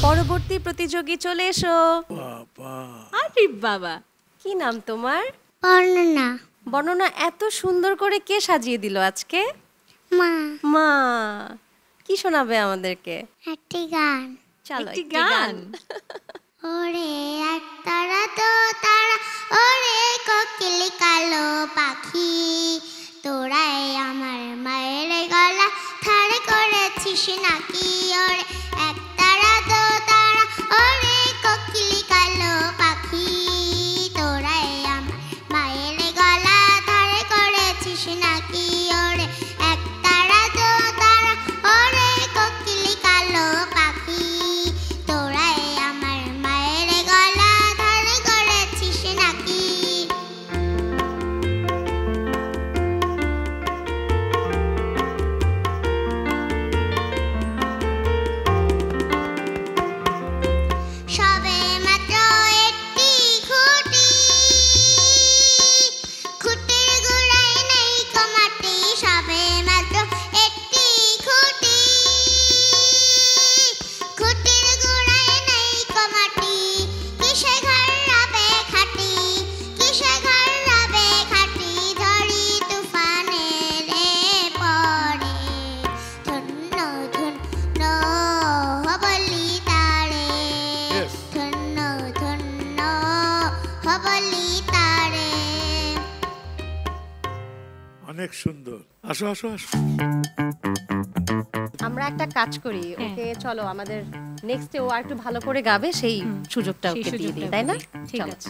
পরবর্তী প্রতিযোগী চলে এসো। আরে বাবা, কি নাম তোমার? বর্ণনা। বর্ণনা এত সুন্দর করে কে সাজিয়ে দিল আজকে? মা। মা। কি শোনাবে আমাদেরকে? একটি গান। চলো একটি একটি গান। ওরে এক তারা তো তারা, ওরে কোকিল কালো পাখি, তোরাই আমার মায়ের গলা ধারে করেছিস নাকি? ওরে এক তারা তো তারা, ওরে কোকিল কালো পাখি, তোরাই আমার মায়ের গলা ধারে করেছিস নাকি? ওরে এক তারা তো তারা, ওরে কোকিল কালো পাখি, তোরাই আমার মায়ের গলা ধারে করেছিস নাকি? সবে মাত্র একটি খুঁটি, খুঁটির গোড়ায় নেই কমাটি, সবে মাত্র একটি খুঁটি, খুঁটির গোড়ায় নেই কমাটি, কিসে ঘর রাবে খাটি, কিসে ঘর রাবে খাটি, ঝড়ি তুফানে রে পড়ে, ধন্য ধন্য হবলি তারে, ধন্য ধন্য হবলি তারে। অনেক সুন্দর। আসো আসো আসো। আমরা একটা কাজ করি, ওকে চলো আমাদের নেক্সটে ও আর একটু ভালো করে গাবে, সেই সুযোগটা সেই ওকে দিয়ে দিই, সুযোগটা তাই না? ওকে দিই। ঠিক চলো। আছে।